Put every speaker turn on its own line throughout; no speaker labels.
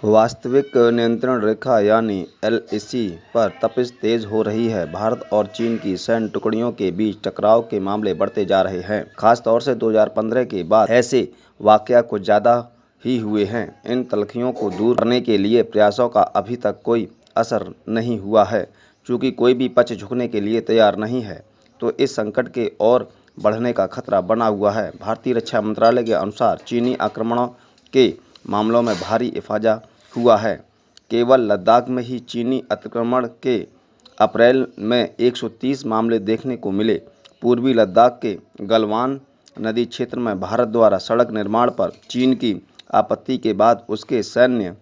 वास्तविक नियंत्रण रेखा यानी एलएसी पर तपिश तेज हो रही है। भारत और चीन की सैन्य टुकड़ियों के बीच टकराव के मामले बढ़ते जा रहे हैं। खास तौर से 2015 के बाद ऐसे वाकया कुछ ज़्यादा ही हुए हैं। इन तल्खियों को दूर करने के लिए प्रयासों का अभी तक कोई असर नहीं हुआ है। चूँकि कोई भी पक्ष झुकने के लिए तैयार नहीं है, तो इस संकट के और बढ़ने का खतरा बना हुआ है। भारतीय रक्षा मंत्रालय के अनुसार चीनी आक्रमणों के मामलों में भारी इजाफा हुआ है। केवल लद्दाख में ही चीनी अतिक्रमण के अप्रैल में 130 मामले देखने को मिले। पूर्वी लद्दाख के गलवान नदी क्षेत्र में भारत द्वारा सड़क निर्माण पर चीन की आपत्ति के बाद उसके सैन्य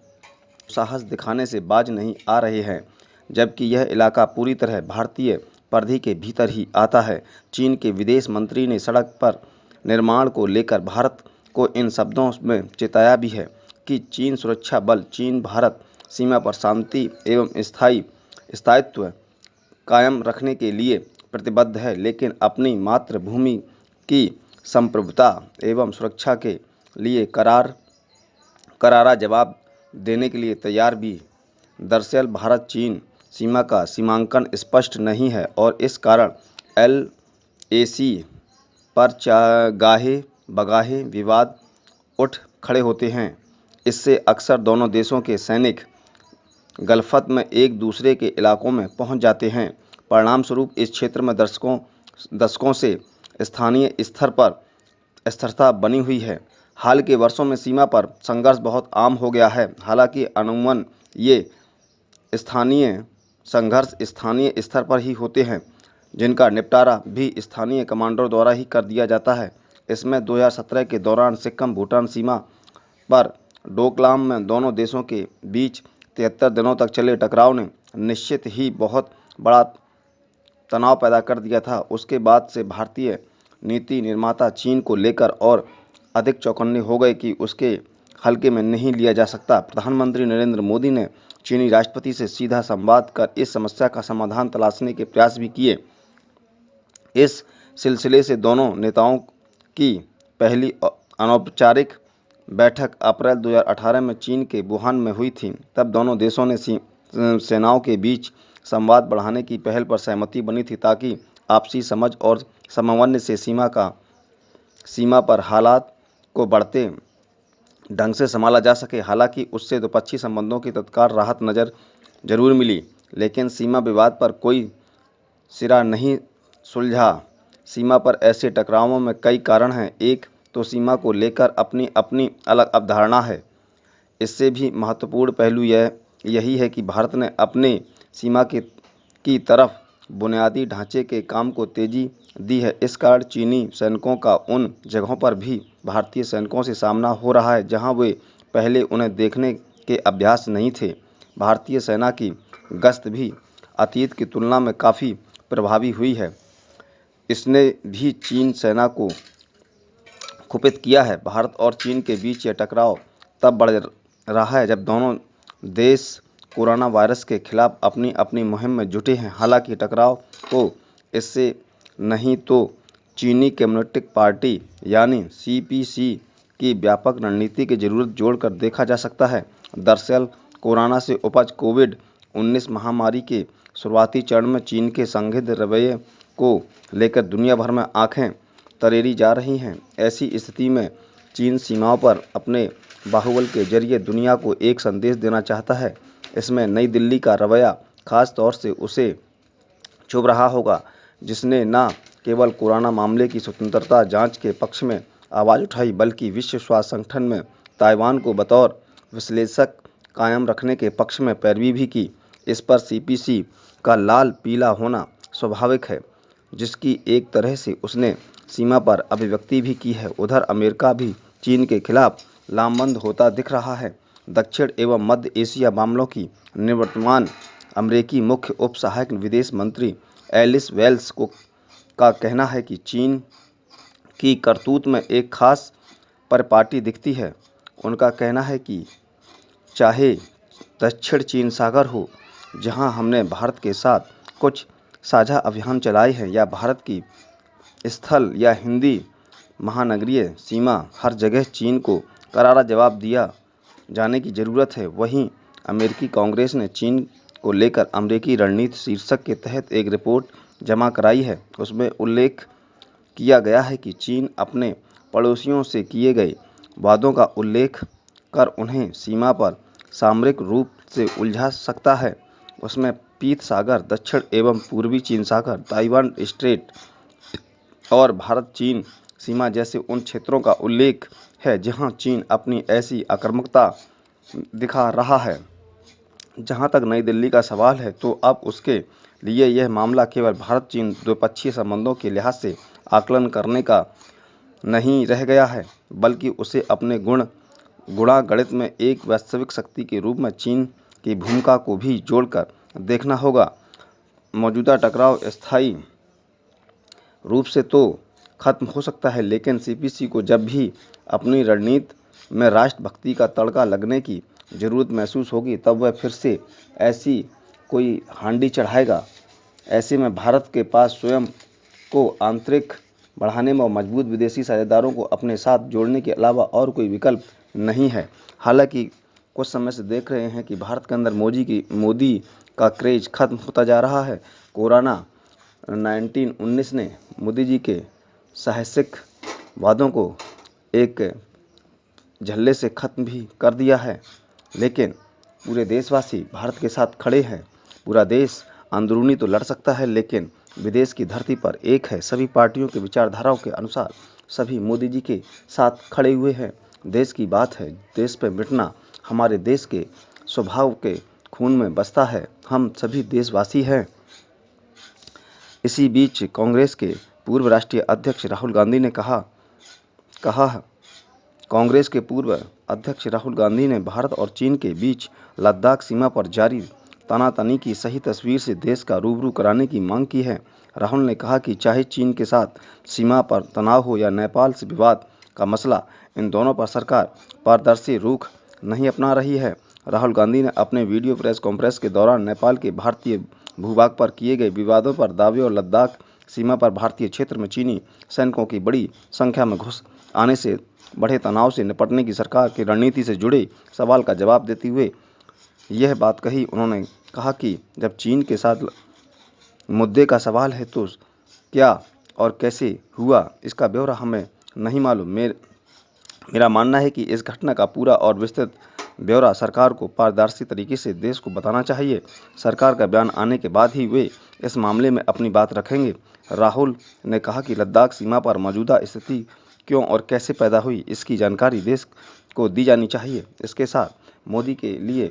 साहस दिखाने से बाज नहीं आ रहे हैं, जबकि यह इलाका पूरी तरह भारतीय परिधि के भीतर ही आता है। चीन के विदेश मंत्री ने सड़क पर निर्माण को लेकर भारत को इन शब्दों में चेताया भी है कि चीन सुरक्षा बल चीन भारत सीमा पर शांति एवं स्थायित्व कायम रखने के लिए प्रतिबद्ध है, लेकिन अपनी मातृभूमि की संप्रभुता एवं सुरक्षा के लिए करारा जवाब देने के लिए तैयार भी। दरअसल भारत चीन सीमा का सीमांकन स्पष्ट नहीं है और इस कारण एलएसी पर गाहे बगाहे विवाद उठ खड़े होते हैं। इससे अक्सर दोनों देशों के सैनिक गलफत में एक दूसरे के इलाकों में पहुंच जाते हैं। परिणाम स्वरूप इस क्षेत्र में दशकों से स्थानीय स्तर पर स्थिरता बनी हुई है। हाल के वर्षों में सीमा पर संघर्ष बहुत आम हो गया है। हालांकि अमूमन ये स्थानीय संघर्ष स्थानीय स्तर पर ही होते हैं, जिनका निपटारा भी स्थानीय कमांडरों द्वारा ही कर दिया जाता है। इसमें 2017 के दौरान सिक्किम भूटान सीमा पर डोकलाम में दोनों देशों के बीच 73 दिनों तक चले टकराव ने निश्चित ही बहुत बड़ा तनाव पैदा कर दिया था। उसके बाद से भारतीय नीति निर्माता चीन को लेकर और अधिक चौकन्ने हो गए कि उसके हल्के में नहीं लिया जा सकता। प्रधानमंत्री नरेंद्र मोदी ने चीनी राष्ट्रपति से सीधा संवाद कर इस समस्या का समाधान तलाशने के प्रयास भी किए। इस सिलसिले से दोनों नेताओं की पहली अनौपचारिक बैठक अप्रैल 2018 में चीन के वुहान में हुई थी। तब दोनों देशों ने सेनाओं के बीच संवाद बढ़ाने की पहल पर सहमति बनी थी, ताकि आपसी समझ और समन्वय से सीमा पर हालात को बढ़ते ढंग से संभाला जा सके। हालांकि उससे द्विपक्षीय संबंधों की तत्काल राहत नजर जरूर मिली, लेकिन सीमा विवाद पर कोई सिरा नहीं सुलझा। सीमा पर ऐसे टकरावों में कई कारण हैं। एक तो सीमा को लेकर अपनी अपनी अलग अवधारणा है। इससे भी महत्वपूर्ण पहलू यही है कि भारत ने अपने सीमा की तरफ बुनियादी ढांचे के काम को तेजी दी है। इस कारण चीनी सैनिकों का उन जगहों पर भी भारतीय सैनिकों से सामना हो रहा है जहां वे पहले उन्हें देखने के अभ्यास नहीं थे। भारतीय सेना की गश्त भी अतीत की तुलना में काफ़ी प्रभावी हुई है। इसने भी चीन सेना को कुपित किया है। भारत और चीन के बीच यह टकराव तब बढ़ रहा है जब दोनों देश कोरोना वायरस के खिलाफ अपनी अपनी मुहिम में जुटे हैं। हालांकि टकराव को इससे नहीं तो चीनी कम्युनिस्ट पार्टी यानी सीपीसी की व्यापक रणनीति की जरूरत जोड़कर देखा जा सकता है। दरअसल कोरोना से उपज कोविड-19 महामारी के शुरुआती चरण में चीन के संदिग्ध रवैये को लेकर दुनिया भर में आंखें तरेरी जा रही हैं। ऐसी स्थिति में चीन सीमाओं पर अपने बाहुबल के जरिए दुनिया को एक संदेश देना चाहता है। इसमें नई दिल्ली का रवैया खास तौर से उसे चुभ रहा होगा, जिसने न केवल कोरोना मामले की स्वतंत्रता जांच के पक्ष में आवाज़ उठाई, बल्कि विश्व स्वास्थ्य संगठन में ताइवान को बतौर विश्लेषक कायम रखने के पक्ष में पैरवी भी की। इस पर सीपीसी का लाल पीला होना स्वाभाविक है, जिसकी एक तरह से उसने सीमा पर अभिव्यक्ति भी की है। उधर अमेरिका भी चीन के खिलाफ लामबंद होता दिख रहा है। दक्षिण एवं मध्य एशिया मामलों की निवर्तमान अमेरिकी मुख्य उप सहायक विदेश मंत्री एलिस वेल्स का कहना है कि चीन की करतूत में एक खास परिपाटी दिखती है। उनका कहना है कि चाहे दक्षिण चीन सागर हो, जहां हमने भारत के साथ कुछ साझा अभियान चलाए हैं, या भारत की स्थल या हिंदी महानगरीय सीमा, हर जगह चीन को करारा जवाब दिया जाने की जरूरत है। वहीं अमेरिकी कांग्रेस ने चीन को लेकर अमेरिकी रणनीति शीर्षक के तहत एक रिपोर्ट जमा कराई है। उसमें उल्लेख किया गया है कि चीन अपने पड़ोसियों से किए गए वादों का उल्लेख कर उन्हें सीमा पर सामरिक रूप से उलझा सकता है। उसमें पीत सागर, दक्षिण एवं पूर्वी चीन सागर, ताइवान स्ट्रेट और भारत चीन सीमा जैसे उन क्षेत्रों का उल्लेख है जहां चीन अपनी ऐसी आक्रामकता दिखा रहा है। जहां तक नई दिल्ली का सवाल है, तो अब उसके लिए यह मामला केवल भारत चीन द्विपक्षीय संबंधों के लिहाज से आकलन करने का नहीं रह गया है, बल्कि उसे अपने गुणागणित में एक वैश्विक शक्ति के रूप में चीन की भूमिका को भी जोड़कर देखना होगा। मौजूदा टकराव स्थायी रूप से तो खत्म हो सकता है, लेकिन सीपीसी को जब भी अपनी रणनीति में राष्ट्रभक्ति का तड़का लगने की जरूरत महसूस होगी, तब वह फिर से ऐसी कोई हांडी चढ़ाएगा। ऐसे में भारत के पास स्वयं को आंतरिक बढ़ाने में और मजबूत विदेशी साझेदारों को अपने साथ जोड़ने के अलावा और कोई विकल्प नहीं है। हालांकि कुछ समय से देख रहे हैं कि भारत के अंदर मोदी का क्रेज खत्म होता जा रहा है। कोरोना 19 ने मोदी जी के साहसिक वादों को एक झल्ले से खत्म भी कर दिया है, लेकिन पूरे देशवासी भारत के साथ खड़े हैं। पूरा देश अंदरूनी तो लड़ सकता है, लेकिन विदेश की धरती पर एक है। सभी पार्टियों के विचारधाराओं के अनुसार सभी मोदी जी के साथ खड़े हुए हैं। देश की बात है, देश पे मिटना हमारे देश के स्वभाव के खून में बसता है। हम सभी देशवासी हैं। इसी बीच कांग्रेस के पूर्व राष्ट्रीय अध्यक्ष राहुल गांधी ने कहा कांग्रेस के पूर्व अध्यक्ष राहुल गांधी ने भारत और चीन के बीच लद्दाख सीमा पर जारी तनातनी की सही तस्वीर से देश का रूबरू कराने की मांग की है। राहुल ने कहा कि चाहे चीन के साथ सीमा पर तनाव हो या नेपाल से विवाद का मसला, इन दोनों पर सरकार पारदर्शी रुख नहीं अपना रही है। राहुल गांधी ने अपने वीडियो प्रेस कॉन्फ्रेंस के दौरान नेपाल के भारतीय भूभाग पर किए गए विवादों पर दावे और लद्दाख सीमा पर भारतीय क्षेत्र में चीनी सैनिकों की बड़ी संख्या में घुस आने से बढ़े तनाव से निपटने की सरकार की रणनीति से जुड़े सवाल का जवाब देते हुए यह बात कही। उन्होंने कहा कि जब चीन के साथ मुद्दे का सवाल है तो क्या और कैसे हुआ, इसका ब्यौरा हमें नहीं मालूम। मेरा मानना है कि इस घटना का पूरा और विस्तृत ब्यौरा सरकार को पारदर्शी तरीके से देश को बताना चाहिए। सरकार का बयान आने के बाद ही वे इस मामले में अपनी बात रखेंगे। राहुल ने कहा कि लद्दाख सीमा पर मौजूदा स्थिति क्यों और कैसे पैदा हुई, इसकी जानकारी देश को दी जानी चाहिए। इसके साथ मोदी के लिए